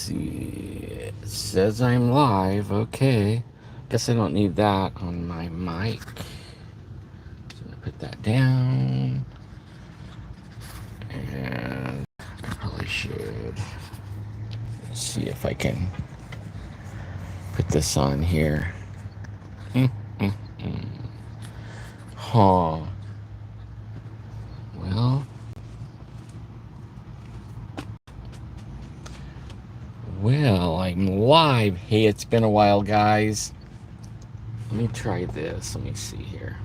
see. It says I'm live. Okay. Guess I don't need that on my mic. So I'm gonna put that down. And I probably should see if I can put this on here. Huh. Well. Well, I'm live. Hey, it's been a while, guys. Let me try this. Let me see here.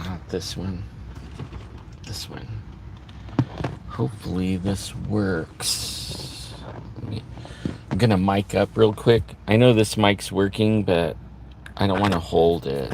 Not this one. This one. Hopefully this works. I'm gonna mic up real quick. I know this mic's working, but I don't want to hold it.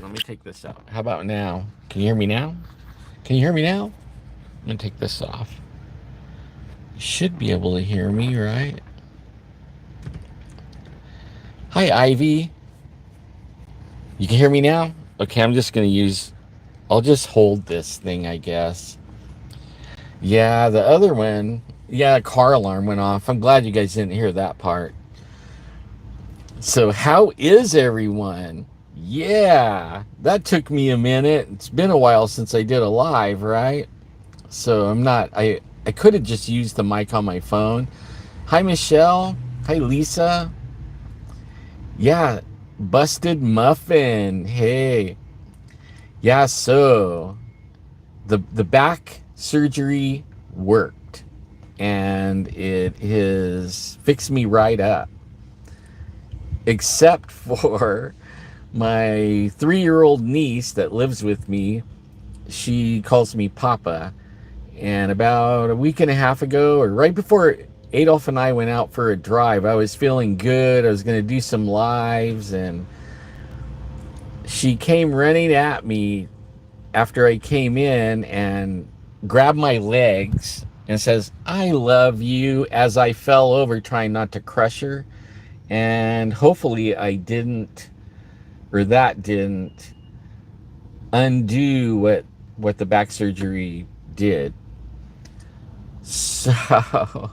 Let me take this out. How about now? Can you hear me now? Can you hear me now? I'm gonna take this off. You should be able to hear me, right? Hi, Ivy. You can hear me now? Okay, I'll just hold this thing, I guess. Yeah, the other one, yeah, car alarm went off. I'm glad you guys didn't hear that part. So, how is everyone? Yeah, that took me a minute. It's been a while since I did a live, right? So, I could have just used the mic on my phone. Hi, Michelle. Hi, Lisa. Yeah, Busted Muffin. Hey. Yeah, so the back surgery worked and it has fixed me right up, except for my 3-year-old niece that lives with me. She calls me Papa, and about a week and a half ago, or right before Adolf and I went out for a drive, I was feeling good. I was going to do some lives, and she came running at me after I came in and grabbed my legs and says, "I love you," as I fell over trying not to crush her. And hopefully I didn't, or that didn't undo what the back surgery did. So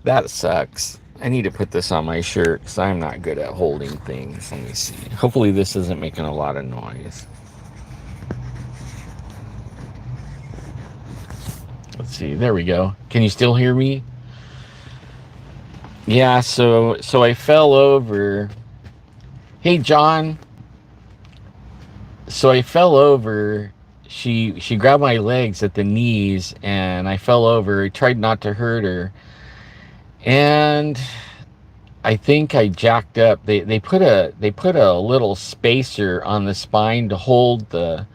that sucks. I need to put this on my shirt because I'm not good at holding things. Let me see. Hopefully this isn't making a lot of noise. Let's see. There we go. Can you still hear me? Yeah, so I fell over. Hey, John. So I fell over. She grabbed my legs at the knees and I fell over. I tried not to hurt her. And I think I jacked up. They put a little spacer on the spine to hold the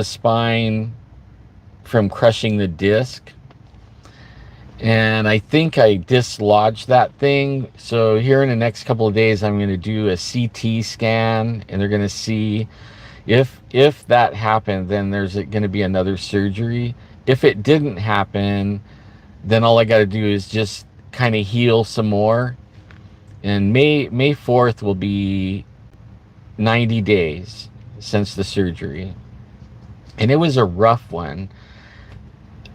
spine from crushing the disc. And I think I dislodged that thing. So here in the next couple of days, I'm going to do a CT scan, and they're going to see if that happened. Then there's going to be another surgery. If it didn't happen, then all I got to do is just kind of heal some more. And May 4th will be 90 days since the surgery, and it was a rough one.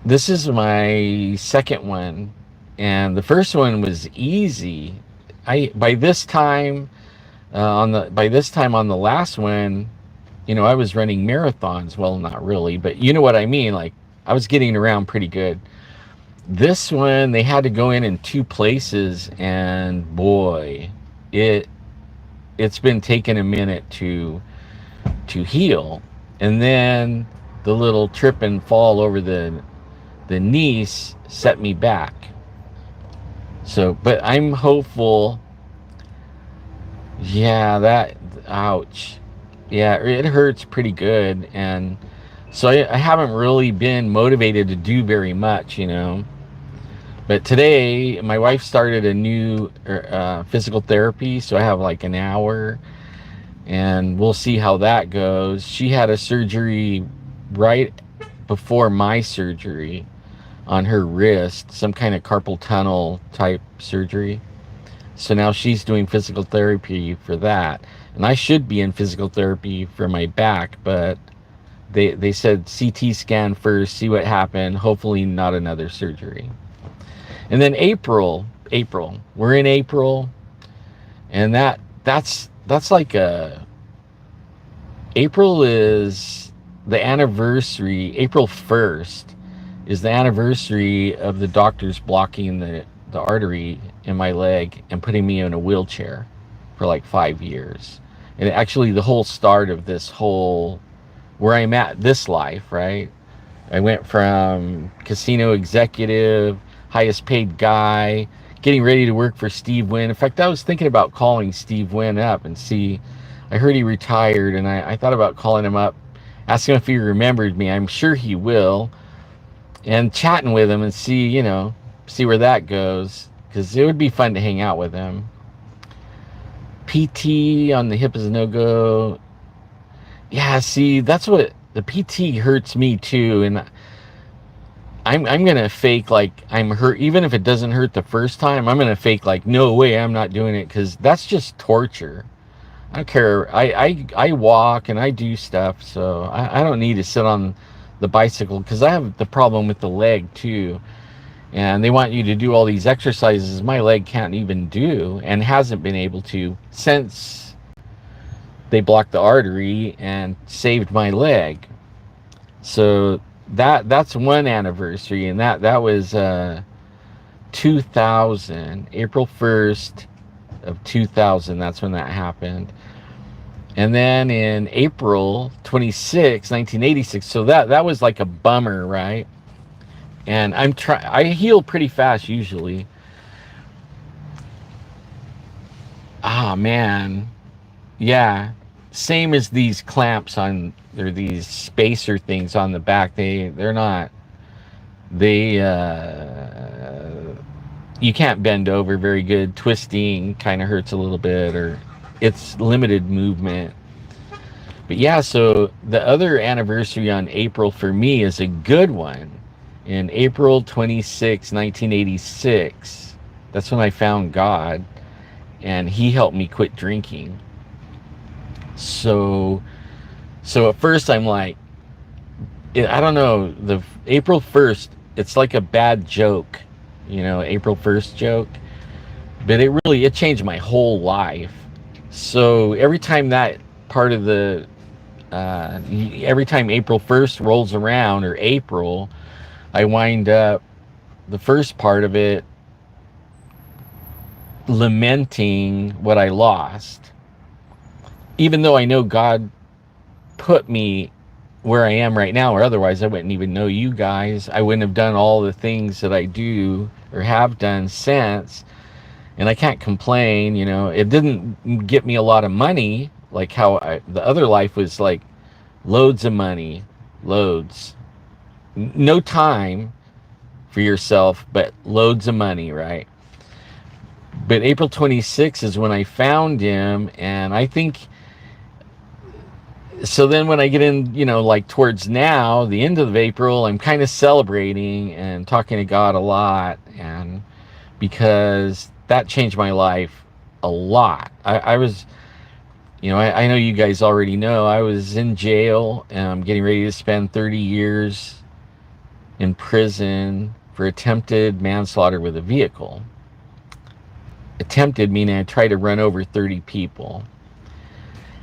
This is my second one, and the first one was easy. I by this time on the last one, I was running marathons. Well, not really, but you know what I mean. Like, I was getting around pretty good. This one, they had to go in two places, and boy, it it's been taking a minute to heal. And then the little trip and fall over the knees set me back. So, but I'm hopeful. Yeah, that, ouch. Yeah, it hurts pretty good. And so I haven't really been motivated to do very much. But today, my wife started a new physical therapy, so I have like an hour, and we'll see how that goes. She had a surgery right before my surgery on her wrist, some kind of carpal tunnel type surgery. So now she's doing physical therapy for that. And I should be in physical therapy for my back, but they said CT scan first, see what happened. Hopefully not another surgery. And then April. We're in April, and that's like April is the anniversary. April 1st is the anniversary of the doctors blocking the artery in my leg and putting me in a wheelchair for like 5 years. And actually, the whole start of this whole, where I'm at this life, right? I went from casino executive, highest paid guy, getting ready to work for Steve Wynn. In fact, I was thinking about calling Steve Wynn up and see. I heard he retired, and I thought about calling him up, asking him if he remembered me. I'm sure he will. And chatting with him and see where that goes, because it would be fun to hang out with him. PT on the hip is a no-go. Yeah, see, that's what the PT hurts me too, and I'm gonna fake like I'm hurt, even if it doesn't hurt the first time. I'm gonna fake like, no way, I'm not doing it, because that's just torture. I don't care. I walk and I do stuff, so I don't need to sit on the bicycle, because I have the problem with the leg too. And they want you to do all these exercises my leg can't even do, and hasn't been able to since they blocked the artery and saved my leg. So that's one anniversary, and that was 2000, April 1st of 2000. That's when that happened. And then in April 26, 1986. So that was like a bummer, right? And I heal pretty fast usually. Ah, man. Yeah. Same as these clamps on, or these spacer things on the back. They're not, they you can't bend over very good. Twisting kind of hurts a little bit, or it's limited movement. But yeah, so the other anniversary on April for me is a good one. In April 26, 1986, that's when I found God, and he helped me quit drinking. So at first I'm like, I don't know, the April 1st, it's like a bad joke, April 1st joke, but it changed my whole life. So every time that part of every time April 1st rolls around, or April, I wind up the first part of it lamenting what I lost, even though I know God put me where I am right now, or otherwise I wouldn't even know you guys. I wouldn't have done all the things that I do or have done since. and I can't complain. It didn't get me a lot of money like how the other life was like loads of money, loads, no time for yourself, but loads of money, right? But April 26th is when I found him, and I think so. Then when I get in, like towards now, the end of April, I'm kind of celebrating and talking to God a lot, and because that changed my life a lot. I was, I know you guys already know, I was in jail, and I'm getting ready to spend 30 years in prison for attempted manslaughter with a vehicle. Attempted meaning I tried to run over 30 people.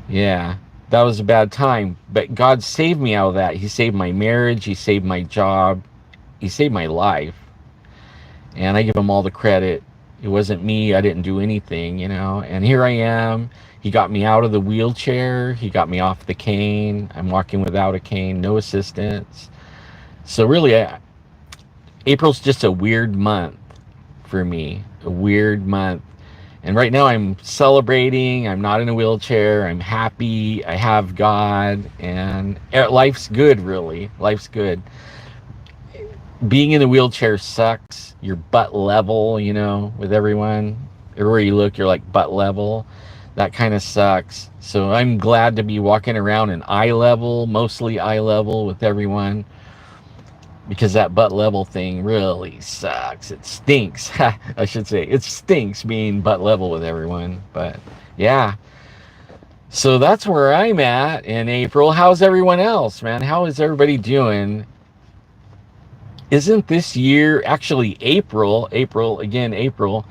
Yeah, that was a bad time. But God saved me out of that. He saved my marriage. He saved my job. He saved my life. And I give him all the credit. It wasn't me. I didn't do anything, And here I am. He got me out of the wheelchair. He got me off the cane. I'm walking without a cane, no assistance. So really, April's just a weird month for me. A weird month. And right now I'm celebrating. I'm not in a wheelchair. I'm happy. I have God. And life's good, really. Life's good. Being in a wheelchair sucks. You're butt level, with everyone. Everywhere you look, you're like butt level. That kind of sucks. So I'm glad to be walking around in eye level, mostly eye level with everyone. Because that butt level thing really sucks. It stinks. I should say it stinks being butt level with everyone. But yeah, so that's where I'm at in April. How's everyone else, man? How is everybody doing? Isn't this year actually April again, April?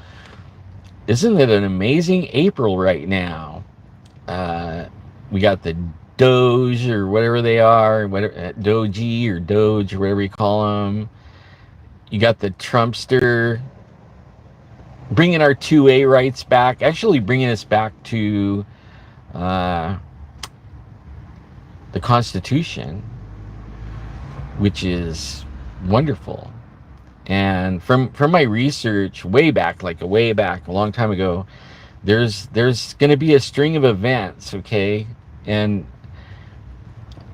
Isn't it an amazing April right now? We got the Doge or whatever they are, whatever, Doji or Doge or whatever you call them. You got the Trumpster bringing our 2A rights back, actually bringing us back to the Constitution, which is wonderful. And from my research way back, a long time ago, there's going to be a string of events, okay? And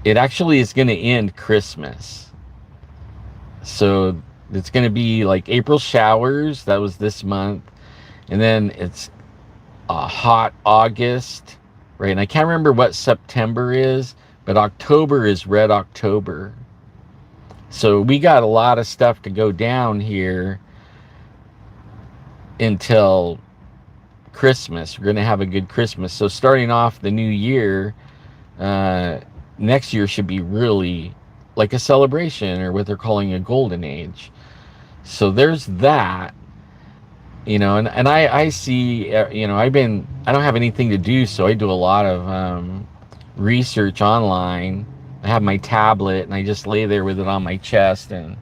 it actually is going to end Christmas. So it's going to be like April showers. That was this month. And then it's a hot August, right? And I can't remember what September is, but October is Red October. So we got a lot of stuff to go down here until Christmas. We're going to have a good Christmas. So starting off the new year, next year should be really like a celebration, or what they're calling a golden age. So there's that, and I see, I don't have anything to do, so I do a lot of research online. I have my tablet and I just lay there with it on my chest and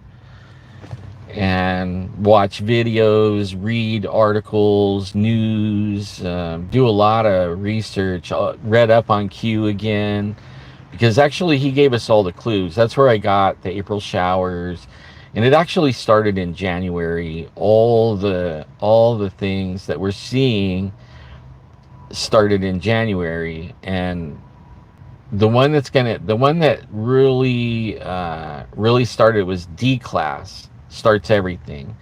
watch videos, read articles, news, do a lot of research, read up on Q again, because actually he gave us all the clues. That's where I got the April showers, and it actually started in January. All the things that we're seeing started in January, and the one that really started was D-class. Starts everything.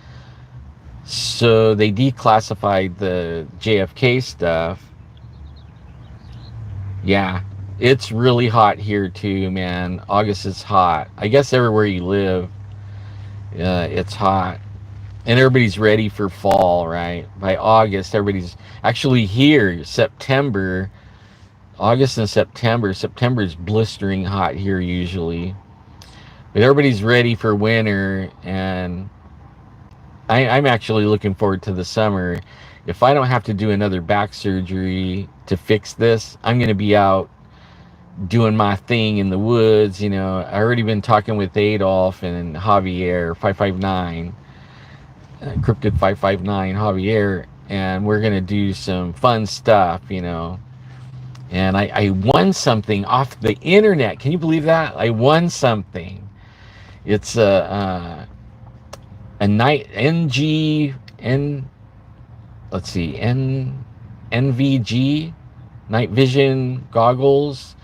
So they declassified the JFK stuff. Yeah, it's really hot here too, man. August is hot. I guess everywhere you live, it's hot. And everybody's ready for fall, right? By August, everybody's actually here. September, August and September. September is blistering hot here usually. But everybody's ready for winter, and I'm actually looking forward to the summer. If I don't have to do another back surgery to fix this, I'm going to be out doing my thing in the woods. I already been talking with Adolf and Javier 559, Cryptid 559 Javier, and we're going to do some fun stuff, And I won something off the internet. Can you believe that? I won something. It's a night NGN let's see, NVG, night vision goggles,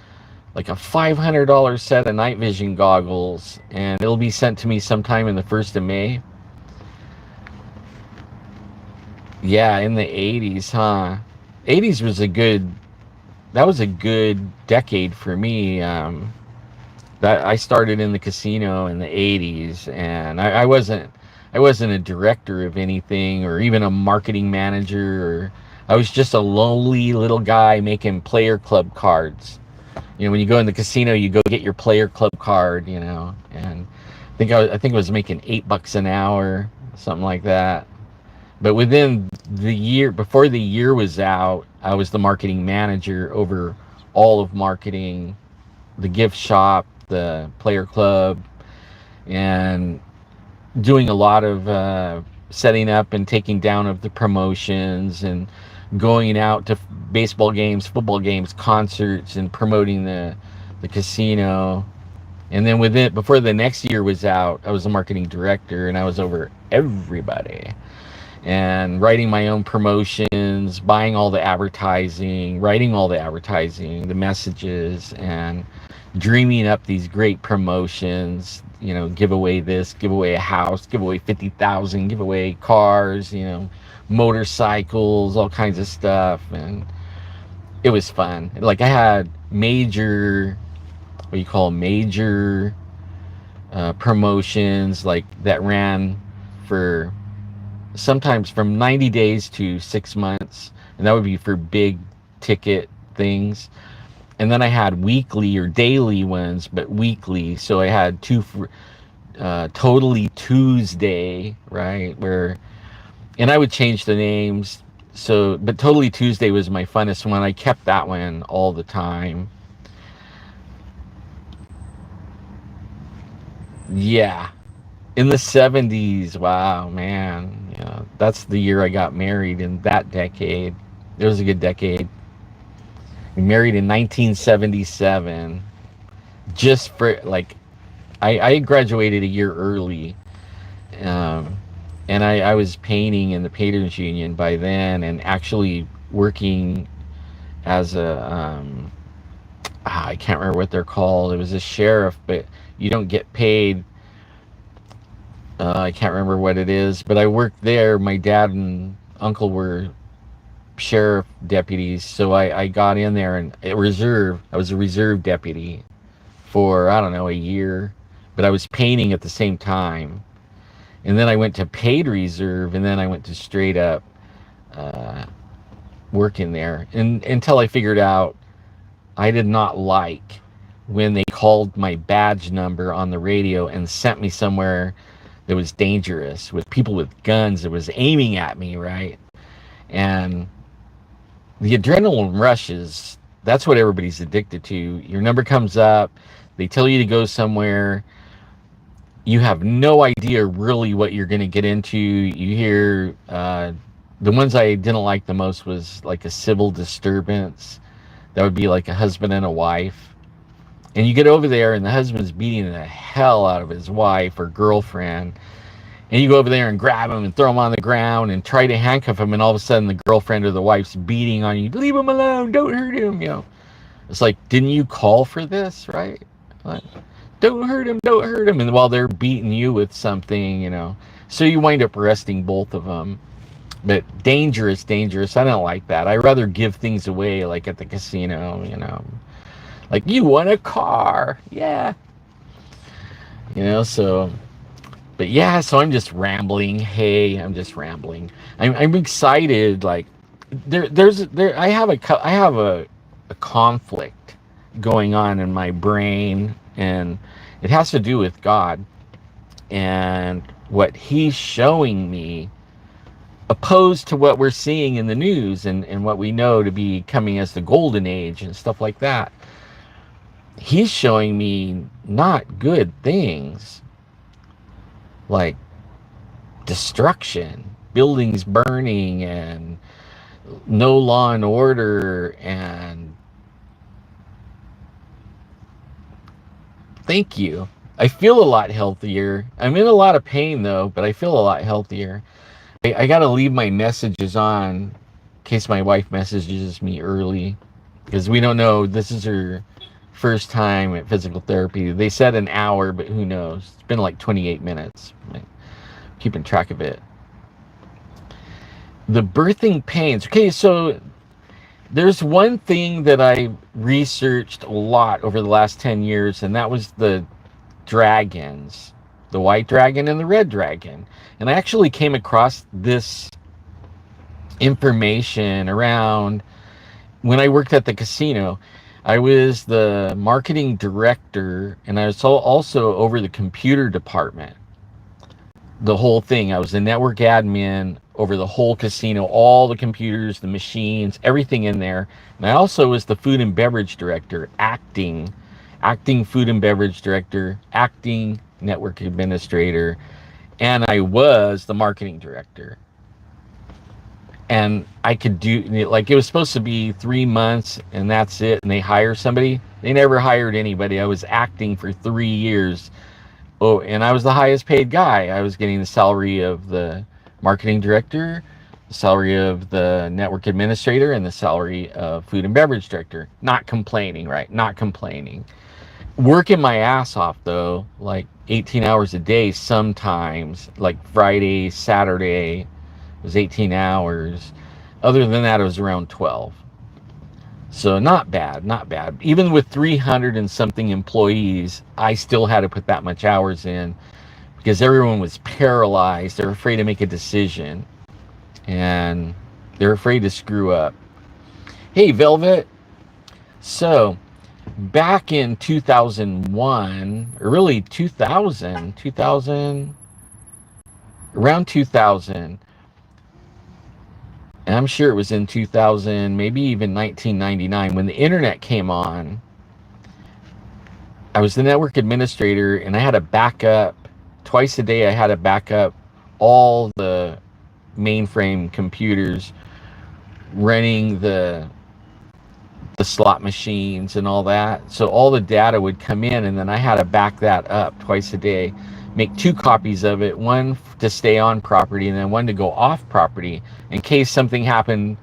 like a $500 set of night vision goggles, and it'll be sent to me sometime in the 1st of May. Yeah, in the 80s, huh? 80s was a good, that was a good decade for me. That I started in the casino in the 80s, and I wasn't a director of anything or even a marketing manager, or I was just a lonely little guy making player club cards. When you go in the casino, you go get your player club card, and I think I was making $8 an hour, something like that. But within the year, before the year was out, I was the marketing manager over all of marketing, the gift shop, the player club, and doing a lot of setting up and taking down of the promotions, and going out to baseball games, football games, concerts, and promoting the casino. And then before the next year was out, I was a marketing director, and I was over everybody, and writing my own promotions, buying all the advertising, writing all the advertising, the messages, and dreaming up these great promotions. Give away this, give away a house, give away 50,000, give away cars, motorcycles, all kinds of stuff, and it was fun. Like, I had major, what do you call major promotions, like that ran for sometimes from 90 days to 6 months, and that would be for big ticket things. And then I had weekly or daily ones, but weekly. So I had two for Totally Tuesday, right? And I would change the names. So, but Totally Tuesday was my funnest one. I kept that one all the time. Yeah, in the 70s. Wow, man. That's the year I got married, in that decade. It was a good decade. We married in 1977. Just for, like, I graduated a year early. Um, and I was painting in the painters union by then, and actually working as I can't remember what they're called. It was a sheriff, but you don't get paid. I can't remember what it is, but I worked there. My dad and uncle were sheriff deputies, so I got in there, and I was a reserve deputy for, I don't know, a year, but I was painting at the same time. And then I went to paid reserve, and then I went to straight up uh, working there, and until I figured out I did not like when they called my badge number on the radio and sent me somewhere that was dangerous, with people with guns that was aiming at me, right? And the adrenaline rushes, that's what everybody's addicted to. Your number comes up, they tell you to go somewhere, you have no idea really what you're going to get into. You hear the ones I didn't like the most was like a civil disturbance. That would be like a husband and a wife. And you get over there, and the husband's beating the hell out of his wife or girlfriend. And you go over there and grab him and throw him on the ground and try to handcuff him. And all of a sudden, the girlfriend or the wife's beating on you. Leave him alone. Don't hurt him. It's like, didn't you call for this, right? What? Don't hurt him. Don't hurt him. And while they're beating you with something. So you wind up arresting both of them. But dangerous, dangerous. I don't like that. I rather give things away, like at the casino. Like, you want a car? Yeah. So, but yeah, so I'm just rambling. Hey, I'm just rambling. I'm excited. Like, I have a conflict going on in my brain, and it has to do with God and what He's showing me, opposed to what we're seeing in the news, and what we know to be coming as the golden age and stuff like that. He's showing me not good things, like destruction, buildings burning, and no law and order. And thank you. I feel a lot healthier. I'm in a lot of pain though, but I feel a lot healthier. I got to leave my messages on in case my wife messages me early, because we don't know. This is her first time at physical therapy. They said an hour, but who knows? It's been like 28 minutes. I'm keeping track of it. The birthing pains. Okay, so there's one thing that I researched a lot over the last 10 years, and that was the dragons, the white dragon and the red dragon. And I actually came across this information around when I worked at the casino. I was the marketing director, and I was also over the computer department. The whole thing. I was the network admin over the whole casino, all the computers, the machines, everything in there. And I also was the food and beverage director, acting food and beverage director, acting network administrator, and I was the marketing director. And I could do, like, it was supposed to be 3 months and that's it, and they hire somebody. They never hired anybody. I was acting for 3 years. Oh, and I was the highest paid guy. I was getting the salary of the marketing director, the salary of the network administrator, and the salary of food and beverage director. Not complaining, right? Not complaining. Working my ass off, though, like 18 hours a day sometimes, like Friday, Saturday, it was 18 hours. Other than that, it was around 12. So not bad, not bad. Even with 300 and something employees, I still had to put that much hours in because everyone was paralyzed. They're afraid to make a decision, and they're afraid to screw up. Hey, Velvet. So back in 2001, or really 2000, around 2000, and I'm sure it was in 2000, maybe even 1999, when the internet came on. I was the network administrator, and I had a backup twice a day. I had to back up all the mainframe computers running the slot machines and all that. So all the data would come in, and then I had to back that up twice a day, make 2 copies of it, one to stay on property and then one to go off property in case something happened,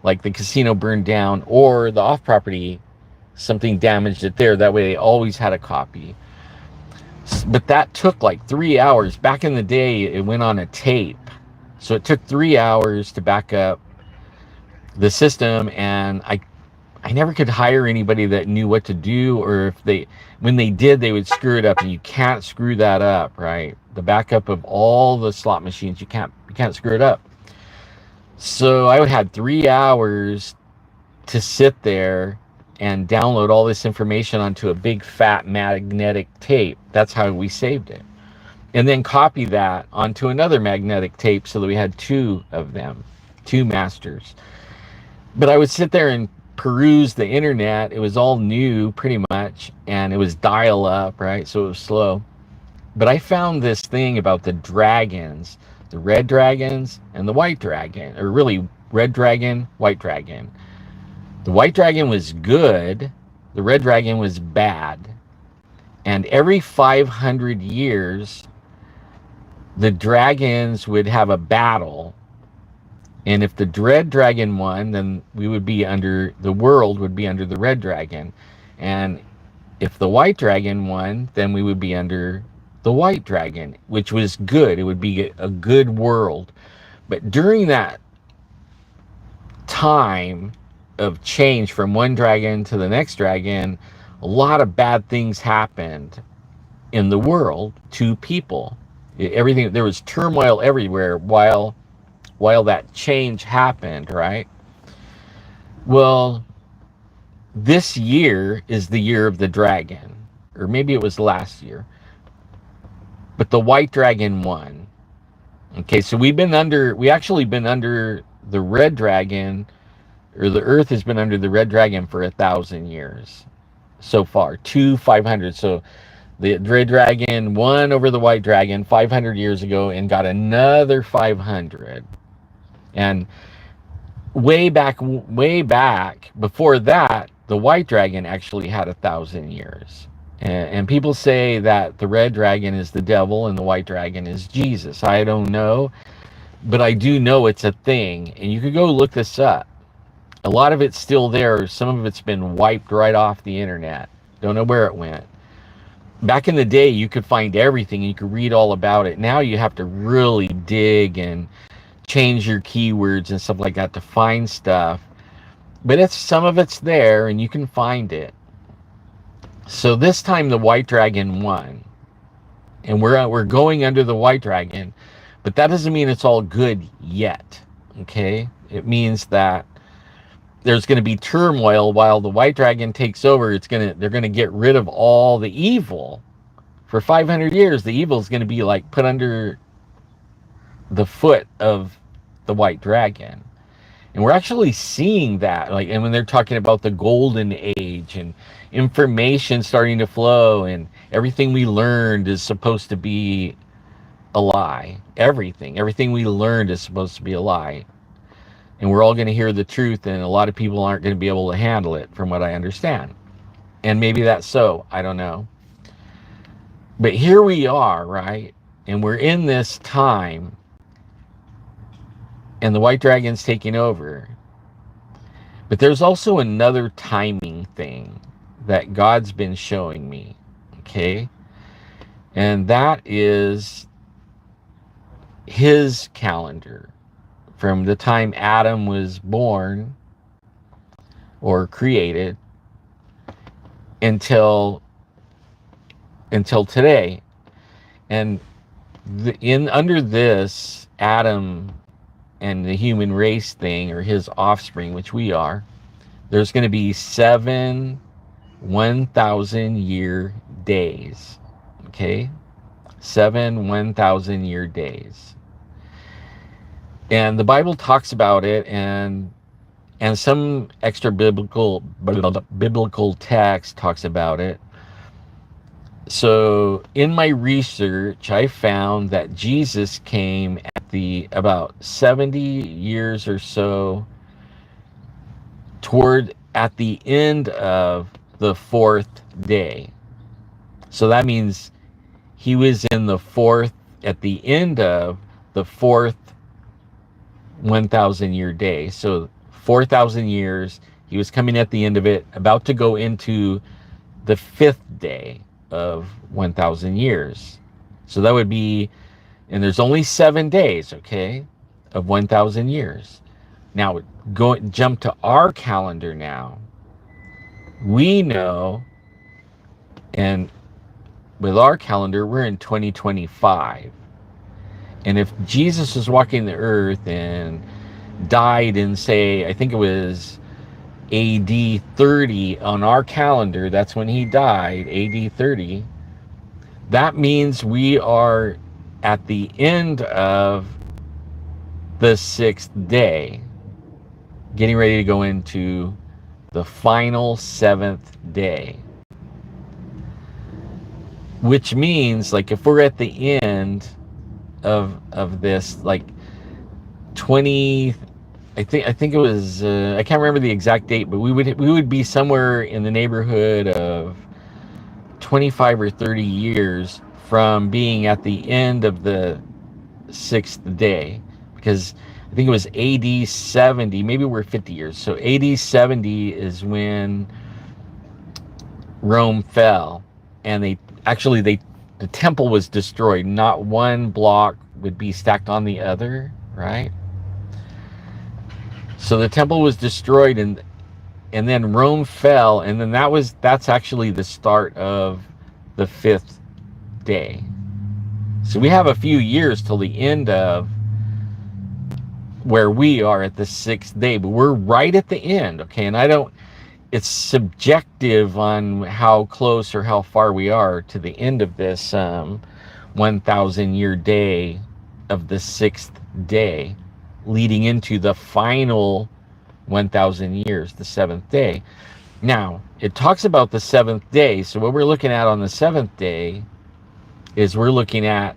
like the casino burned down or the off property, something damaged it there. That way they always had a copy. But that took like 3 hours. Back in the day, it went on a tape. So it took 3 hours to back up the system, and I never could hire anybody that knew what to do, or if when they did, they would screw it up, and you can't screw that up, right? The backup of all the slot machines, you can't screw it up. So I would have 3 hours to sit there and download all this information onto a big fat magnetic tape. That's how we saved it. And then copy that onto another magnetic tape so that we had 2 of them, 2 masters. But I would sit there and peruse the internet. It was all new pretty much, and it was dial up, right? So it was slow. But I found this thing about the dragons, the red dragons and the white dragon, or really red dragon, white dragon. The white dragon was good, the red dragon was bad. And every 500 years, the dragons would have a battle. And if the red dragon won, then the world would be under the red dragon. And if the white dragon won, then we would be under the white dragon, which was good. It would be a good world. But during that time of change from one dragon to the next dragon, a lot of bad things happened in the world to people. There was turmoil everywhere while that change happened, right? Well, this year is the year of the dragon, or maybe it was last year, but the white dragon won. Okay, so we've actually been under the red dragon, or the earth has been under the red dragon for 1,000 years so far, 500. So the red dragon won over the white dragon 500 years ago and got another 500. And way back before that, the white dragon actually had 1,000 years. And people say that the red dragon is the devil and the white dragon is Jesus. I don't know. but I do know it's a thing, and you could go look this up. A lot of it's still there. Some of it's been wiped right off the internet. Don't know where it went. Back in the day, you could find everything and you could read all about it. Now you have to really dig and change your keywords and stuff like that to find stuff. But it's some of it's there and you can find it. So this time the white dragon won, and we're going under the white dragon, but that doesn't mean it's all good yet. Okay, it means that there's going to be turmoil while the white dragon takes over. They're going to get rid of all the evil. For 500 years, the evil is going to be like put under the foot of the white dragon. And we're actually seeing that, like, and when they're talking about the golden age and information starting to flow and everything we learned is supposed to be a lie. Everything we learned is supposed to be a lie. And we're all going to hear the truth, and a lot of people aren't going to be able to handle it, from what I understand. And maybe that's so. I don't know. But here we are, right? And we're in this time, and the white dragon's taking over. But there's also another timing thing that God's been showing me, okay? And that is his calendar from the time Adam was born or created until today. And under this Adam and the human race thing, or his offspring, which we are, there's going to be 7 1,000-year days. Okay? 7 1,000-year days. And the Bible talks about it, and some extra biblical text talks about it. So in my research, I found that Jesus came at about 70 years or so at the end of the 4th day. So that means he was at the end of the 4th 1,000-year day. So 4,000 years, he was coming at the end of it, about to go into the 5th day of 1,000 years. So that would be, and there's only 7 days, okay, of 1,000 years. Now, jump to our calendar now. We know, and with our calendar, we're in 2025. And if Jesus was walking the earth and died in, say, I think it was AD 30 on our calendar, that's when he died, AD 30, that means we are at the end of the 6th day, getting ready to go into the final 7th day. Which means, like, if we're at the end of this, like 20, I think it was, I can't remember the exact date, but we would be somewhere in the neighborhood of 25 or 30 years from being at the end of the 6th day, because I think it was AD 70, maybe we're 50 years. So AD 70 is when Rome fell, and the temple was destroyed. Not one block would be stacked on the other, right? So the temple was destroyed, and then Rome fell, and then that's actually the start of the 5th day. So we have a few years till the end of where we are at the 6th day, but we're right at the end, okay? And it's subjective on how close or how far we are to the end of this 1,000-year day of the 6th day, leading into the final 1,000 years, the 7th day. Now, it talks about the 7th day. So what we're looking at on the 7th day is we're looking at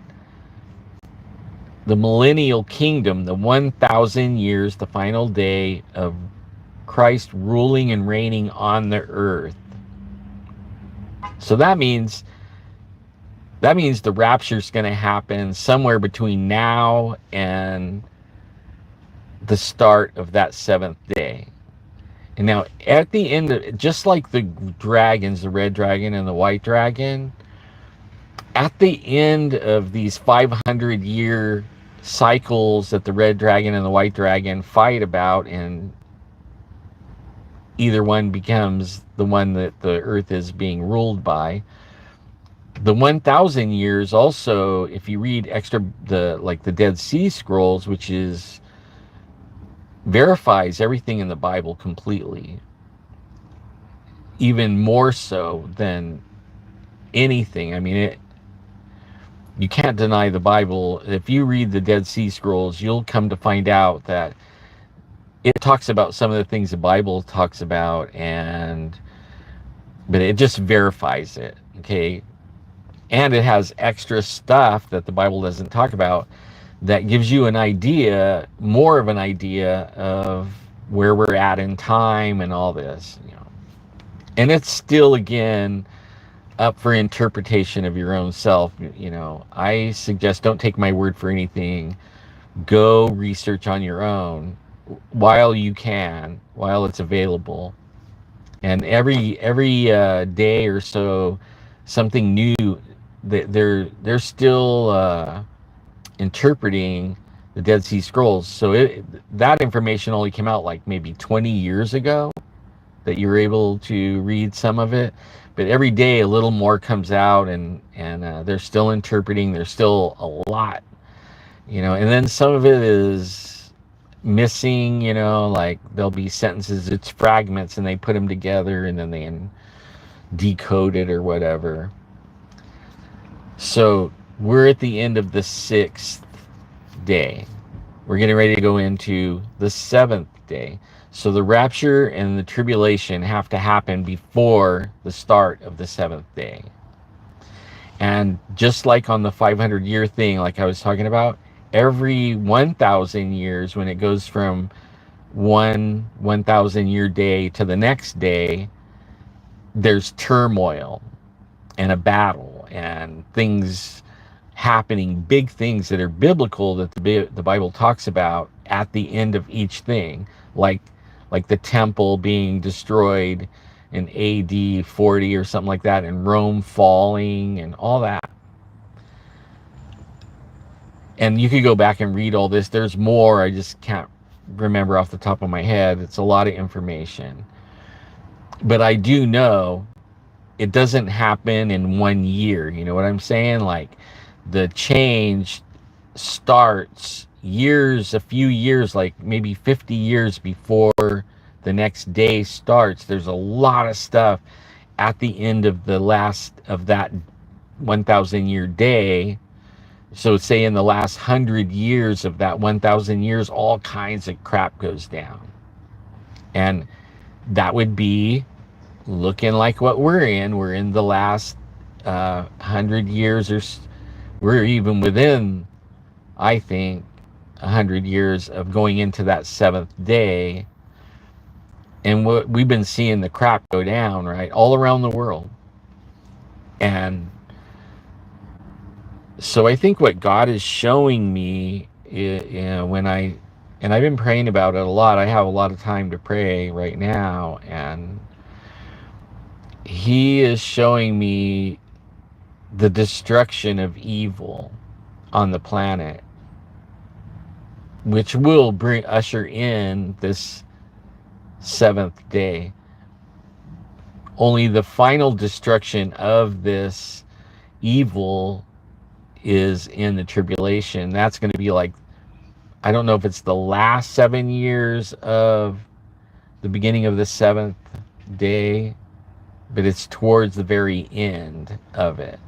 the millennial kingdom, the 1,000 years, the final day of Christ ruling and reigning on the earth. So that means the rapture is going to happen somewhere between now and the start of that seventh day. And now at the end of, just like the dragons, the red dragon and the white dragon, at the end of these 500-year cycles that the red dragon and the white dragon fight about, and either one becomes the one that the earth is being ruled by, the 1000 years also, if you read extra, the Dead Sea Scrolls, which is verifies everything in the Bible completely, even more so than anything. I mean, you can't deny the Bible. If you read the Dead Sea Scrolls, you'll come to find out that it talks about some of the things the Bible talks about, but it just verifies it, okay? And it has extra stuff that the Bible doesn't talk about that gives you an idea, more of an idea of where we're at in time and all this, you know. And it's still, again, up for interpretation of your own self. You know, I suggest don't take my word for anything. Go research on your own while you can, while it's available. And every day or so, something new. They're still interpreting the Dead Sea Scrolls. So that information only came out like maybe 20 years ago, that you're able to read some of it. But every day a little more comes out, and they're still interpreting. There's still a lot, you know. And then some of it is missing, you know, like there'll be sentences, it's fragments, and they put them together, and then they decode it or whatever. So we're at the end of the 6th day. We're getting ready to go into the 7th day. So the rapture and the tribulation have to happen before the start of the 7th day. And just like on the 500-year thing, like I was talking about, every 1,000 years, when it goes from one 1,000-year day to the next day, there's turmoil and a battle and things happening, big things that are biblical, that the Bible talks about at the end of each thing, like the temple being destroyed in AD 40 or something like that, and Rome falling and all that. And you could go back and read all this. There's more. I just can't remember off the top of my head. It's a lot of information. But I do know it doesn't happen in 1 year. You know what I'm saying? Like, the change starts a few years, like maybe 50 years before the next day starts. There's a lot of stuff at the end of the last of that 1,000-year day. So say in the last 100 years of that 1,000 years, all kinds of crap goes down. And that would be looking like what we're in. We're in the last 100 years, or we're even within, I think, 100 years of going into that 7th day. And we've been seeing the crap go down, right, all around the world. And so I think what God is showing me, you know, and I've been praying about it a lot. I have a lot of time to pray right now, and He is showing me the destruction of evil on the planet, which will usher in this 7th day. Only the final destruction of this evil is in the tribulation. That's going to be like, I don't know if it's the last 7 years of the beginning of the 7th day, but it's towards the very end of it.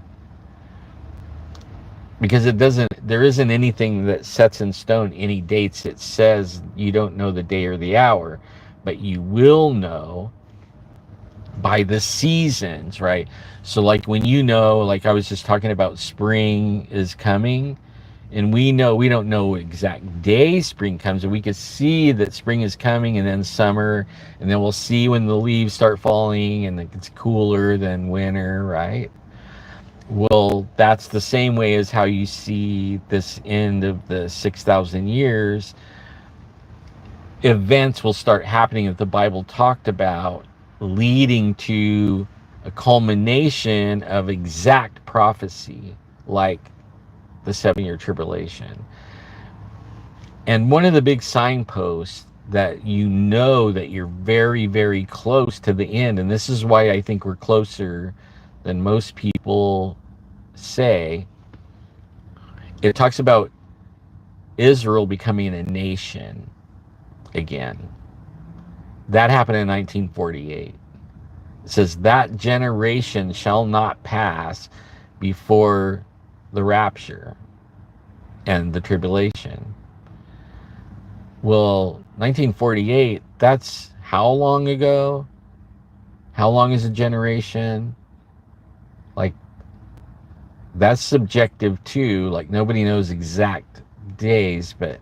Because there isn't anything that sets in stone any dates. It says you don't know the day or the hour, but you will know by the seasons, right? So like when you know, like I was just talking about, spring is coming, and we don't know exact day spring comes, and we can see that spring is coming, and then summer, and then we'll see when the leaves start falling and it gets cooler than winter, right? Well, that's the same way as how you see this end of the 6,000 years. events will start happening that the Bible talked about, leading to a culmination of exact prophecy, like the 7-year tribulation. And one of the big signposts that you know that you're very, very close to the end, and this is why I think we're closer than most people say, it talks about Israel becoming a nation again. That happened in 1948. It says that generation shall not pass before the rapture and the tribulation. Well, 1948, that's how long ago? How long is a generation? Like, that's subjective too. Like, nobody knows exact days, but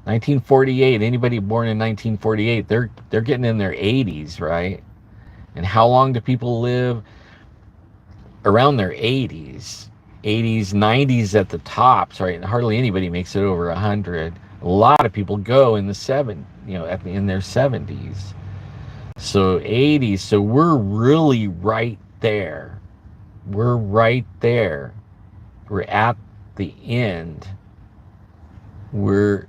1948, anybody born in 1948, they're getting in their 80s, right? And how long do people live? Around their 80s, 90s at the tops, right? And hardly anybody makes it over 100. A lot of people go in the in their 70s. So 80s. So we're really right there. We're right there. We're at the end. We're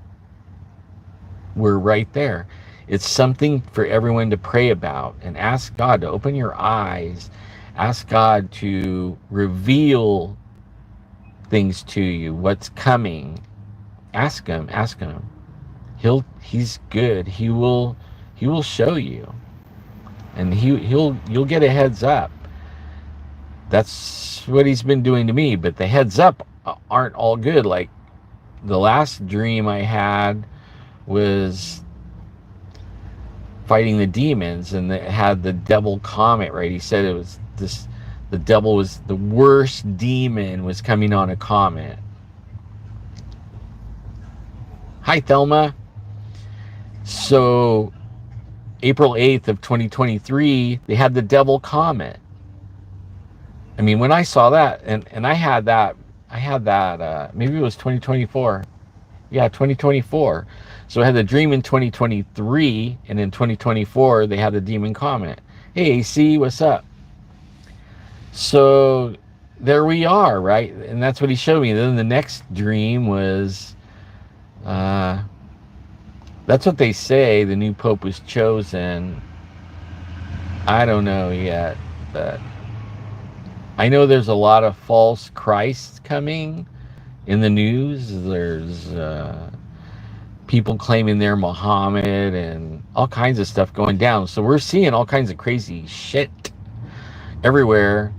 right there. It's something for everyone to pray about and ask God to open your eyes. Ask God to reveal things to you, what's coming. Ask him. He's good. He will show you. And you'll get a heads up. That's what he's been doing to me, but the heads up aren't all good. Like, the last dream I had was fighting the demons, and it had the devil comet, right? He said it was the devil was the worst demon was coming on a comet. Hi, Thelma. So April 8th of 2023, they had the devil comet. I mean, when I saw that, and I had that, maybe it was 2024. Yeah, 2024. So I had the dream in 2023, and in 2024, they had the demon comet. Hey, AC, what's up? So there we are, right? And that's what he showed me. Then the next dream was, that's what they say, the new pope was chosen. I don't know yet, but I know there's a lot of false Christs coming in the news. There's people claiming they're Muhammad and all kinds of stuff going down. So we're seeing all kinds of crazy shit everywhere,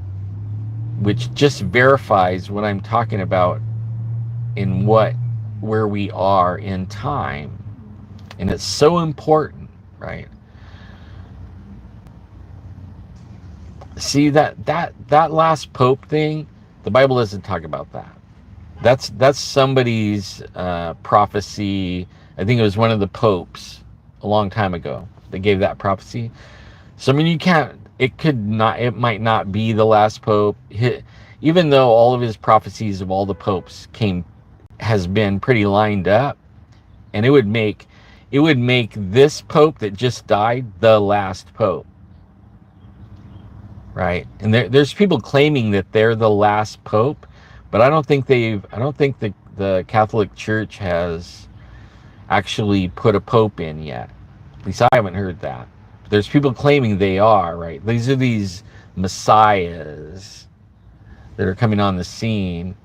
which just verifies what I'm talking about in where we are in time. And it's so important, right? See, that last pope thing, the Bible doesn't talk about that. That's somebody's prophecy. I think it was one of the popes a long time ago that gave that prophecy. So I mean, it might not be the last pope. Even though all of his prophecies of all the popes has been pretty lined up, and it would make this pope that just died the last pope, right? And there's people claiming that they're the last pope, but I don't think the Catholic Church has actually put a pope in yet. At least I haven't heard that. But there's people claiming they are, right? These are these messiahs that are coming on the scene.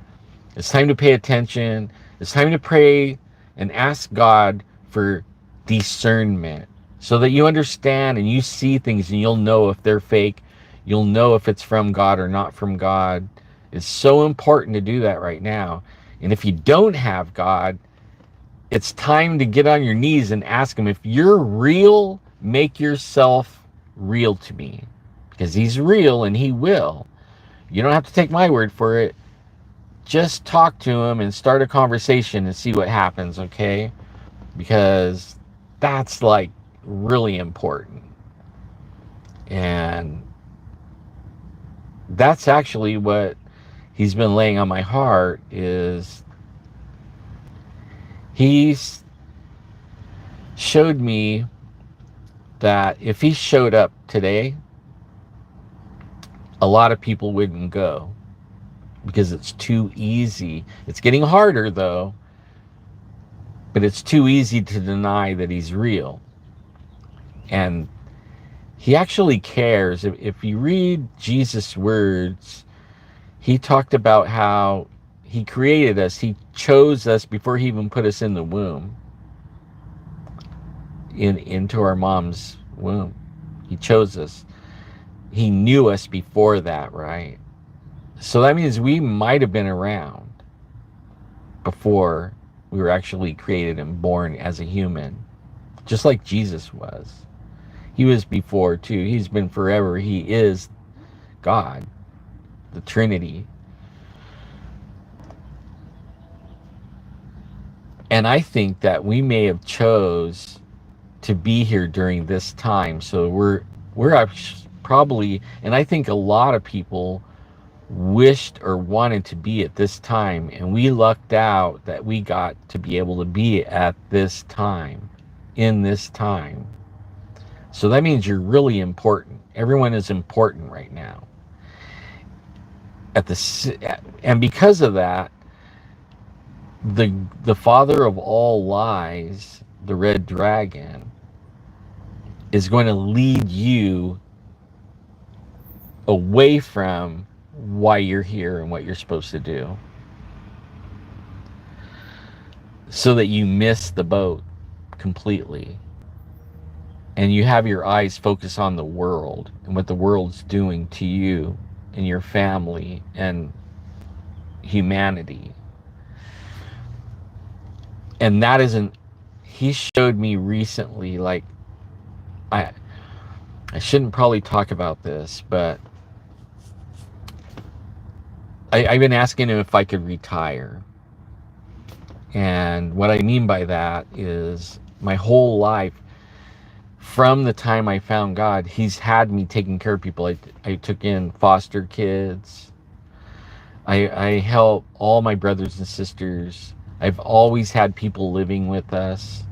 It's time to pay attention. It's time to pray and ask God for discernment so that you understand and you see things and you'll know if they're fake. You'll know if it's from God or not from God. It's so important to do that right now. And if you don't have God, it's time to get on your knees and ask him, if you're real, make yourself real to me, because he's real and he will. You don't have to take my word for it. Just talk to him and start a conversation and see what happens, okay? Because that's like really important. And that's actually what he's been laying on my heart, is he's showed me that if he showed up today, a lot of people wouldn't go because it's too easy. It's getting harder though, but it's too easy to deny that he's real. And he actually cares. If you read Jesus' words, he talked about how he created us. He chose us before he even put us in the womb, into our mom's womb. He chose us. He knew us before that, right? So that means we might have been around before we were actually created and born as a human, just like Jesus was. He was before too. He's been forever. He is God, the Trinity. And I think that we may have chose to be here during this time. So we're probably, and I think a lot of people wished or wanted to be at this time, and we lucked out that we got to be able to be at this time, in this time. So that means you're really important. Everyone is important right now. And because of that, the father of all lies, the red dragon, is going to lead you away from why you're here and what you're supposed to do, so that you miss the boat completely and you have your eyes focused on the world and what the world's doing to you and your family and humanity. And that isn't, he showed me recently, like, I shouldn't probably talk about this, but I've been asking him if I could retire. And what I mean by that is my whole life, from the time I found God, he's had me taking care of people. I took in foster kids. I help all my brothers and sisters. I've always had people living with us,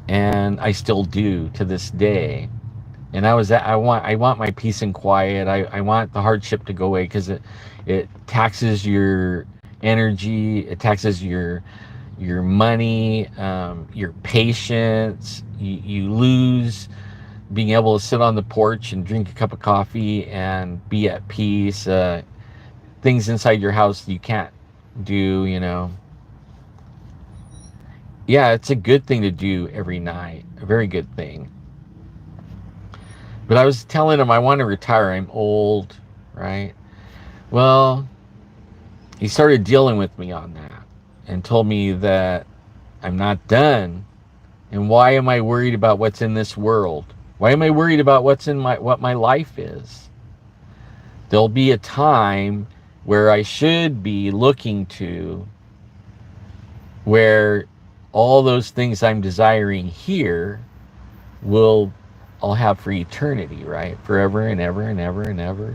and I still do to this day. And I want my peace and quiet. I want the hardship to go away, because it taxes your energy. It taxes your money, your patience. You lose being able to sit on the porch and drink a cup of coffee and be at peace. Things inside your house you can't do, Yeah, it's a good thing to do every night. A very good thing. But I was telling him I want to retire. I'm old, right? Well, he started dealing with me on that and told me that I'm not done. And why am I worried about what's in this world? Why am I worried about what my life is? There'll be a time where I should be looking to where all those things I'm desiring here I'll have for eternity, right? Forever and ever and ever and ever.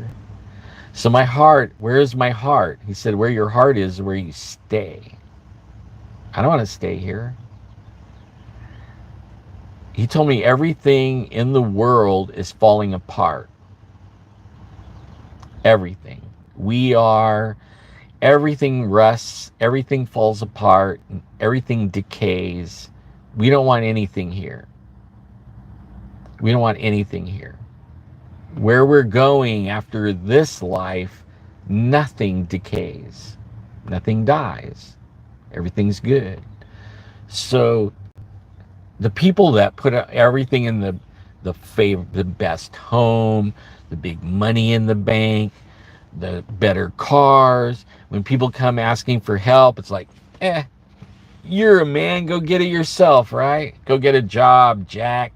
So my heart, where is my heart? He said, where your heart is where you stay. I don't want to stay here. He told me everything in the world is falling apart. Everything. Everything rusts, everything falls apart, everything decays. We don't want anything here. We don't want anything here. Where we're going after this life, nothing decays. Nothing dies. Everything's good. So the people that put everything in the best home, the big money in the bank, the better cars, when people come asking for help, it's like, you're a man, go get it yourself, right? Go get a job, Jack.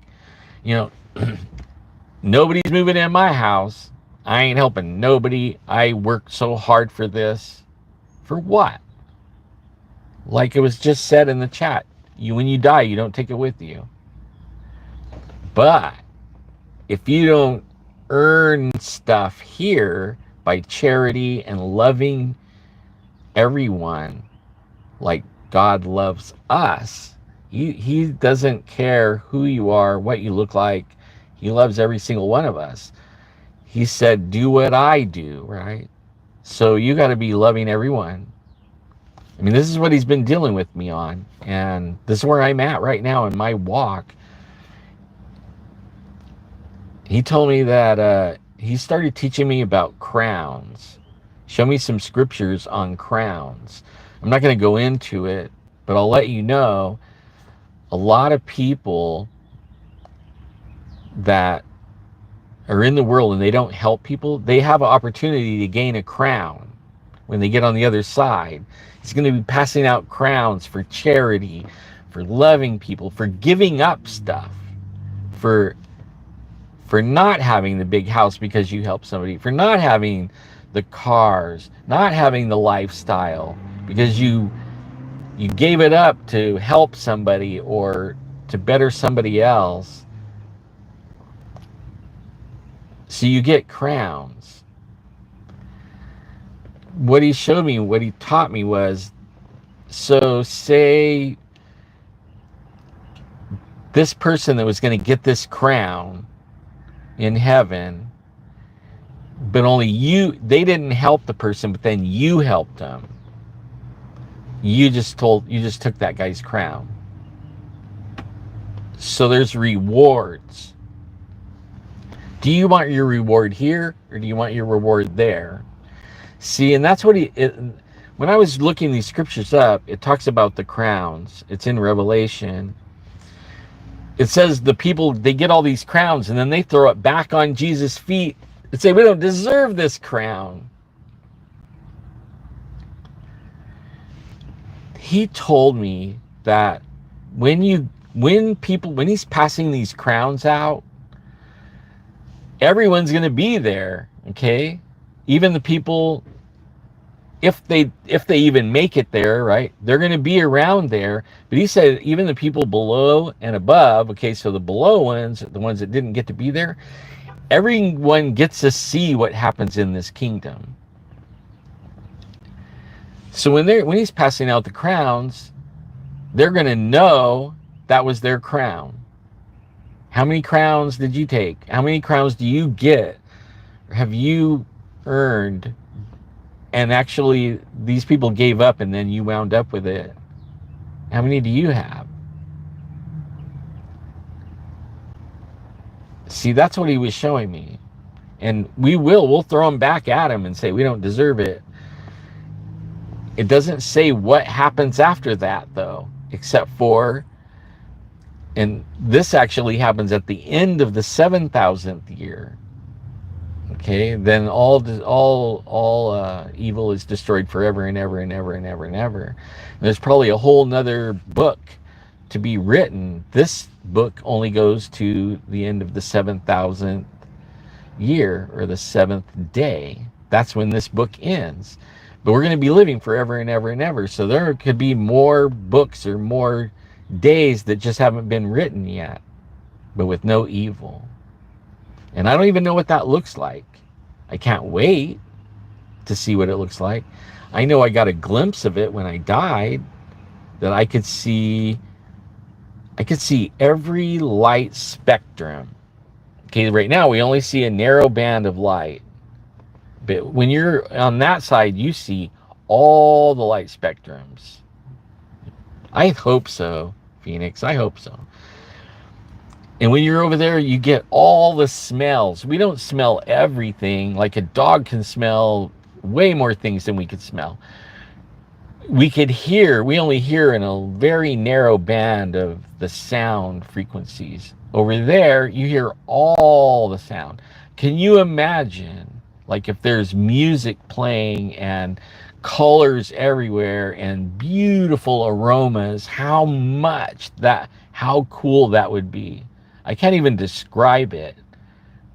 Nobody's moving in my house. I ain't helping nobody. I worked so hard for this. For what? Like it was just said in the chat, when you die, you don't take it with you. But if you don't earn stuff here by charity and loving everyone like God loves us, He doesn't care who you are, what you look like. He loves every single one of us. He said, do what I do, right? So you got to be loving everyone. I mean, this is what he's been dealing with me on. And this is where I'm at right now in my walk. He told me that he started teaching me about crowns. Show me some scriptures on crowns. I'm not going to go into it, but I'll let you know a lot of people that are in the world and they don't help people, they have an opportunity to gain a crown when they get on the other side. He's going to be passing out crowns for charity, for loving people, for giving up stuff, for not having the big house because you helped somebody, for not having the cars, not having the lifestyle because you gave it up to help somebody or to better somebody else. So you get crowns. What he showed me, what he taught me was, so say this person that was going to get this crown in heaven, but only they didn't help the person, but then you helped them. You just took that guy's crown. So there's rewards. Do you want your reward here or do you want your reward there? See, and that's what when I was looking these scriptures up, it talks about the crowns. It's in Revelation. It says the people, they get all these crowns and then they throw it back on Jesus' feet and say, we don't deserve this crown. He told me that when he's passing these crowns out, everyone's going to be there, okay? Even the people, if they even make it there, right? They're going to be around there. But he said even the people below and above, okay, so the below ones, the ones that didn't get to be there, everyone gets to see what happens in this kingdom. So when he's passing out the crowns, they're going to know that was their crown. How many crowns did you take? How many crowns do you get? Have you earned? And actually, these people gave up and then you wound up with it. How many do you have? See, that's what he was showing me. And we'll throw them back at him and say, we don't deserve it. It doesn't say what happens after that, though, except for, and this actually happens at the end of the 7,000th year. Okay, then all evil is destroyed forever and ever and ever and ever and ever. And there's probably a whole nother book to be written. This book only goes to the end of the 7,000th year or the 7th day. That's when this book ends. But we're going to be living forever and ever and ever. So there could be more books or more days that just haven't been written yet, but with no evil. And I don't even know what that looks like. I can't wait to see what it looks like. I know I got a glimpse of it when I died, that I could see every light spectrum. Okay, right now we only see a narrow band of light. But when you're on that side, you see all the light spectrums. I hope so, Phoenix. I hope so. And when you're over there, you get all the smells. We don't smell everything. Like a dog can smell way more things than we could smell. We only hear in a very narrow band of the sound frequencies. Over there, you hear all the sound. Can you imagine, like, if there's music playing and colors everywhere and beautiful aromas, how cool that would be? I can't even describe it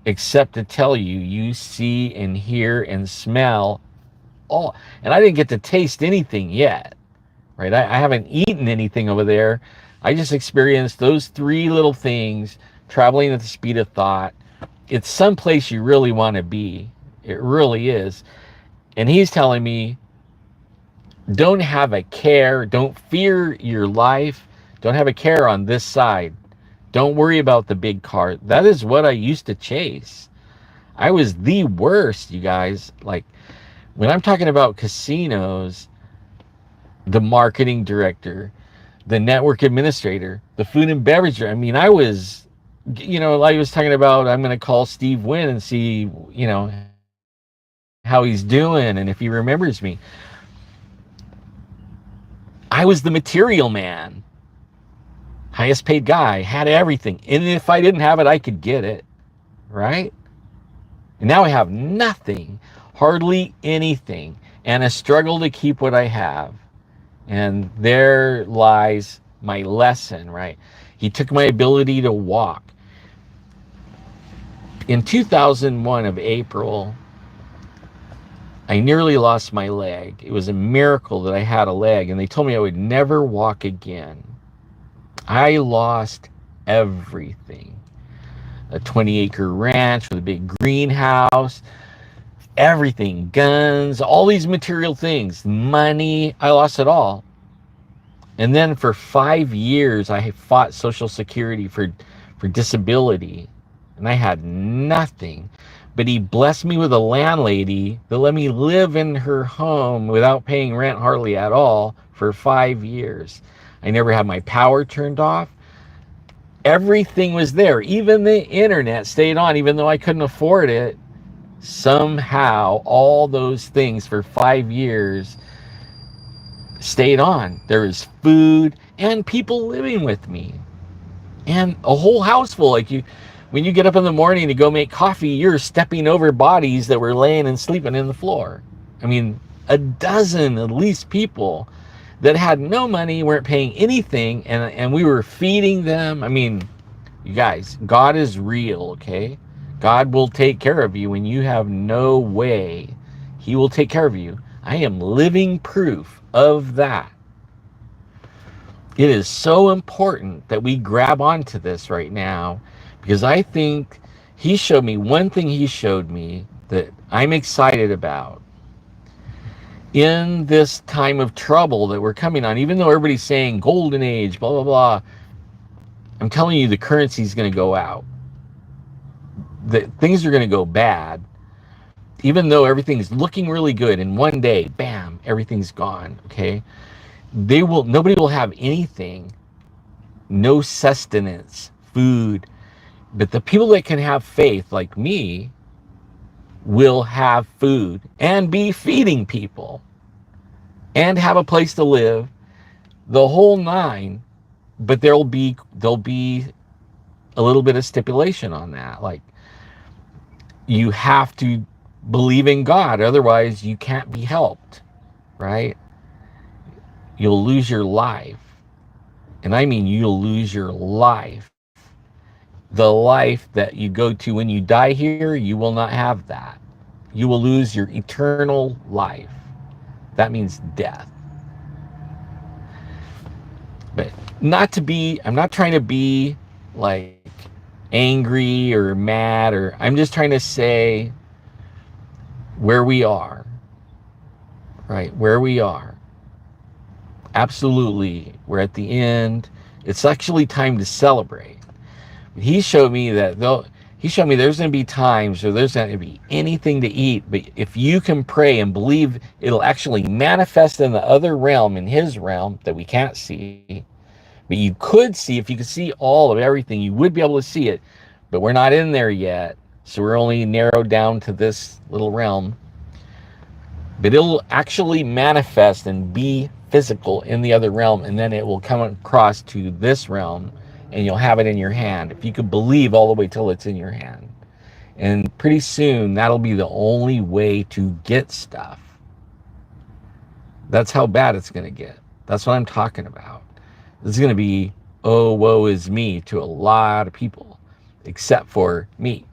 except to tell you, you see and hear and smell all. And I didn't get to taste anything yet, right? I haven't eaten anything over there. I just experienced those three little things traveling at the speed of thought. It's someplace you really want to be. It really is. And he's telling me, don't have a care. Don't fear your life. Don't have a care on this side. Don't worry about the big car. That is what I used to chase. I was the worst, you guys. Like, when I'm talking about casinos, the marketing director, the network administrator, the food and beverage. I mean, I was, like I was talking about, I'm going to call Steve Wynn and see, how he's doing and if he remembers me. I was the material man, highest paid guy, had everything. And if I didn't have it, I could get it, right? And now I have nothing, hardly anything, and a struggle to keep what I have. And there lies my lesson, right? He took my ability to walk. In 2001 of April, I nearly lost my leg. It was a miracle that I had a leg, and they told me I would never walk again. I lost everything. A 20-acre ranch with a big greenhouse, everything, guns, all these material things, money, I lost it all. And then for 5 years, I fought Social Security for disability, and I had nothing. But he blessed me with a landlady that let me live in her home without paying rent hardly at all for 5 years. I never had my power turned off. Everything was there. Even the internet stayed on, even though I couldn't afford it. Somehow, all those things for 5 years stayed on. There was food and people living with me. And a whole house full. Like, when you get up in the morning to go make coffee, you're stepping over bodies that were laying and sleeping in the floor. I mean, a dozen at least people that had no money, weren't paying anything, and we were feeding them. I mean, you guys, God is real, okay? God will take care of you when you have no way. He will take care of you. I am living proof of that. It is so important that we grab onto this right now, because I think he showed me one thing. He showed me that I'm excited about in this time of trouble that we're coming on. Even though everybody's saying golden age, blah blah blah, I'm telling you, the currency is going to go out. That things are going to go bad. Even though everything's looking really good, and one day, bam, everything's gone. Okay, nobody will have anything, no sustenance, food. But the people that can have faith, like me, will have food and be feeding people and have a place to live, the whole nine. But there'll be a little bit of stipulation on that. Like, you have to believe in God, otherwise you can't be helped, right? You'll lose your life. And I mean, you'll lose your life. The life that you go to when you die here, you will not have that. You will lose your eternal life. That means death. But I'm not trying to be like angry or mad, or I'm just trying to say where we are, right? Where we are. Absolutely. We're at the end. It's actually time to celebrate. He showed me there's going to be times where there's going to be anything to eat, but if you can pray and believe, it'll actually manifest in the other realm, in his realm that we can't see. But you could see, if you could see all of everything, you would be able to see it. But we're not in there yet, so we're only narrowed down to this little realm. But it'll actually manifest and be physical in the other realm, and then it will come across to this realm, and you'll have it in your hand. If you could believe all the way till it's in your hand. And pretty soon, that'll be the only way to get stuff. That's how bad it's going to get. That's what I'm talking about. This is going to be, oh, woe is me to a lot of people, except for me.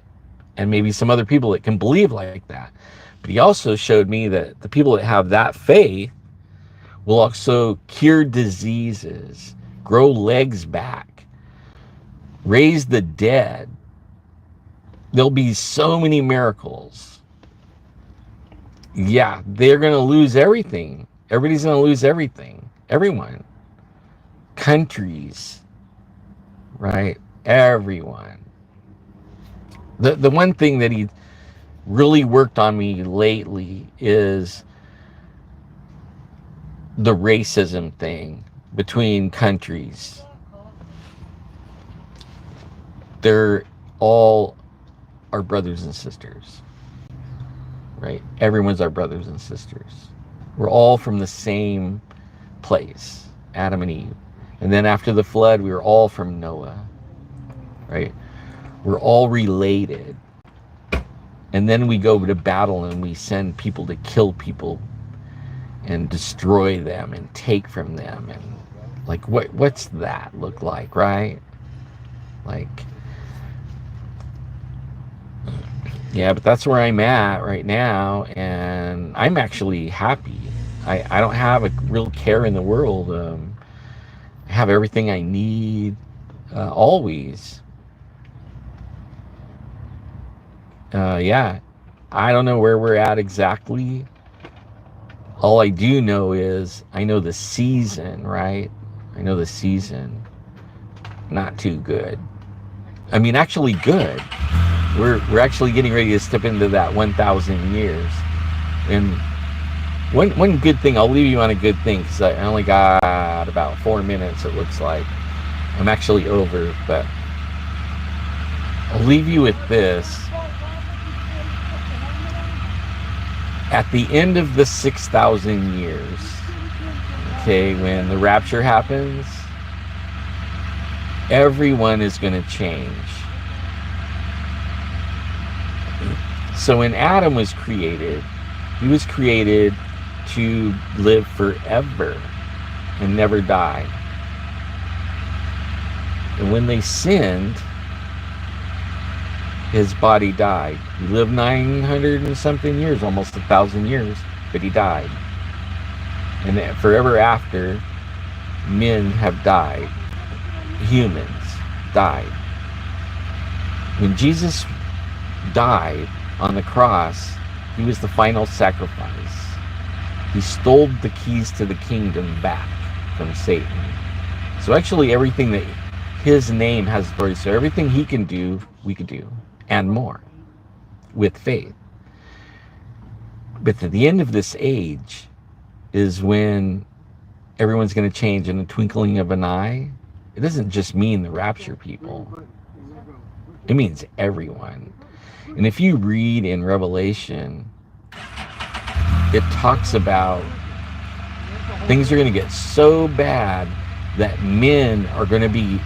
And maybe some other people that can believe like that. But he also showed me that the people that have that faith will also cure diseases, grow legs back, raise the dead. There'll be so many miracles. Yeah, they're going to lose everything. Everybody's going to lose everything. Everyone. countries, right? Everyone. The one thing that he really worked on me lately is the racism thing between countries. They're all our brothers and sisters, right? Everyone's our brothers and sisters. We're all from the same place, Adam and Eve. And then after the flood, we were all from Noah, right? We're all related. And then we go to battle and we send people to kill people and destroy them and take from them. And like, what's that look like, right? Like, yeah, but that's where I'm at right now, and I'm actually happy. I don't have a real care in the world. I have everything I need, always. Yeah, I don't know where we're at exactly. All I do know is I know the season, right? I know the season. Not too good. I mean, actually good. We're actually getting ready to step into that 1,000 years. And one good thing, I'll leave you on a good thing, because I only got about 4 minutes, it looks like. I'm actually over, but I'll leave you with this. At the end of the 6,000 years, okay, when the rapture happens, everyone is going to change. So when Adam was created, he was created to live forever and never die. And when they sinned, his body died. He lived 900 and something years, almost 1,000 years, but he died. And forever after, men have died. Humans died. When Jesus died on the cross, he was the final sacrifice. He stole the keys to the kingdom back from Satan. So actually everything that his name has authority, so everything he can do, we can do, and more, with faith. But at the end of this age is when everyone's going to change in the twinkling of an eye. It doesn't just mean the rapture people. It means everyone. And if you read in Revelation, it talks about things are going to get so bad that men are going to be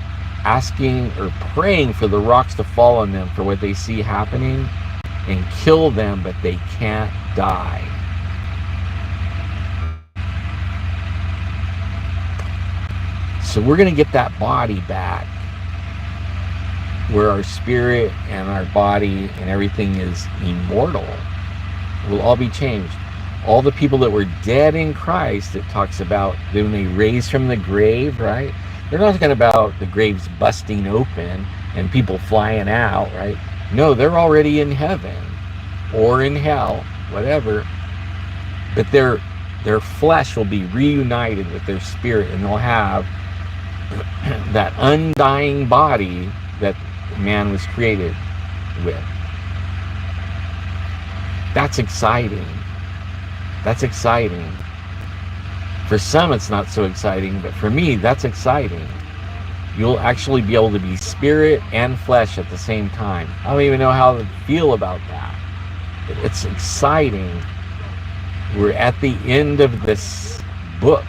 asking or praying for the rocks to fall on them for what they see happening and kill them, but they can't die. So we're going to get that body back where our spirit and our body and everything is immortal. We'll all be changed. All the people that were dead in Christ, it talks about when they raised from the grave, right? They're not talking about the graves busting open and people flying out, right? No, they're already in heaven or in hell, whatever. But their flesh will be reunited with their spirit, and they'll have that undying body that man was created with. That's exciting. That's exciting. For some it's not so exciting, but for me that's exciting. You'll actually be able to be spirit and flesh at the same time. I don't even know how to feel about that. But it's exciting. We're at the end of this book.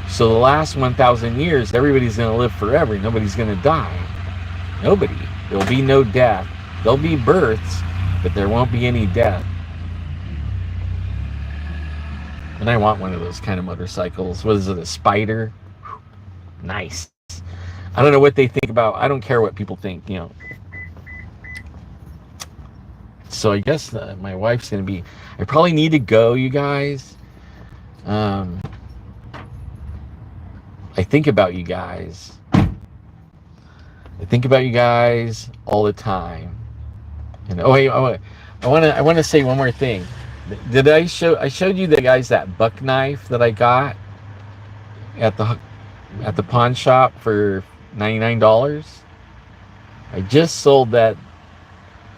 So the last 1,000 years, everybody's going to live forever. Nobody's going to die. Nobody. There'll be no death. There'll be births, but there won't be any death. And I want one of those kind of motorcycles. What is it, a Spider? Nice. I don't know what they think about. I don't care what people think, you know. So I guess my wife's going to be... I probably need to go, you guys. I think about you guys. I think about you guys all the time. And oh, wait, I want to say one more thing. Did I showed you the guys that buck knife that I got at the at the pawn shop for $99. I just sold that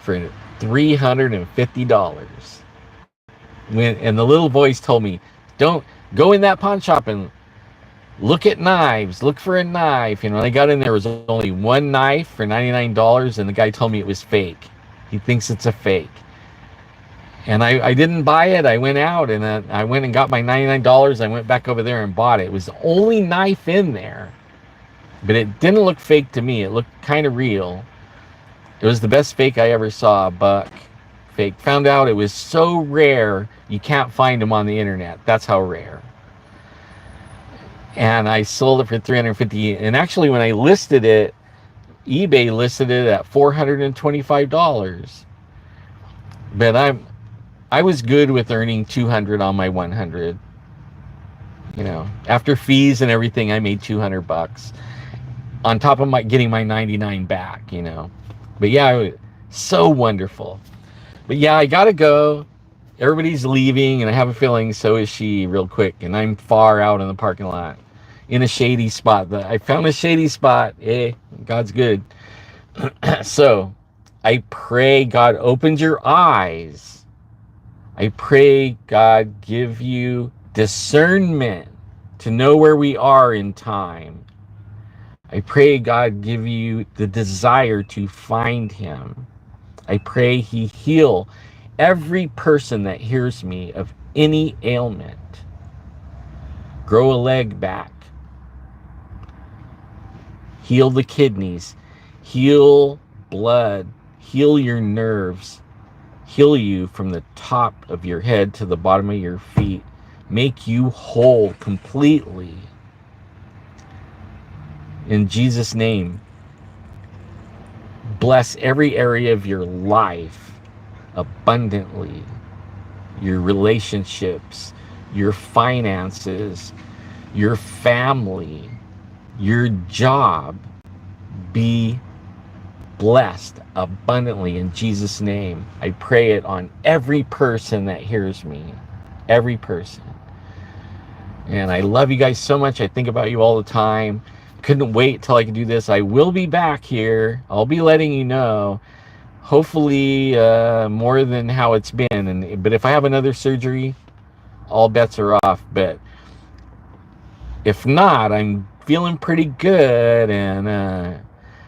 for $350. And the little voice told me, don't go in that pawn shop and look at knives, look for a knife. And when I got in, there was only one knife for $99, and the guy told me it was fake. He thinks it's a fake. And I didn't buy it. I went out and I went and got my $99. I went back over there and bought it. It was the only knife in there, but it didn't look fake to me. It looked kind of real. It was the best fake I ever saw, a buck fake. Found out it was so rare, you can't find them on the internet. That's how rare. And I sold it for $350. And actually, when I listed it, eBay listed it at $425. But I was good with earning $200 on my 100. You know, after fees and everything, I made $200 on top of my getting my 99 back. You know, but yeah, so wonderful. But yeah, I gotta go. Everybody's leaving, and I have a feeling so is she, real quick. And I'm far out in the parking lot, in a shady spot. I found a shady spot. God's good. So, I pray God opens your eyes. I pray God give you discernment to know where we are in time. I pray God give you the desire to find Him. I pray He heal every person that hears me of any ailment. Grow a leg back. Heal the kidneys. Heal blood. Heal your nerves. Heal you from the top of your head to the bottom of your feet. Make you whole completely. In Jesus' name, bless every area of your life abundantly. Your relationships, your finances, your family, your job. Be blessed abundantly in Jesus' name. I pray it on every person that hears me. Every person. And I love you guys so much. I think about you all the time. Couldn't wait till I could do this. I will be back here. I'll be letting you know. Hopefully more than how it's been. But if I have another surgery, all bets are off. But if not, I'm feeling pretty good. And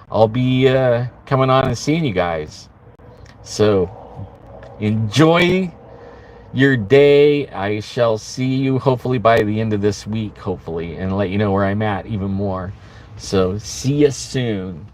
I'll be coming on and seeing you guys. So enjoy your day. I shall see you hopefully by the end of this week, hopefully, and let you know where I'm at even more. So see you soon.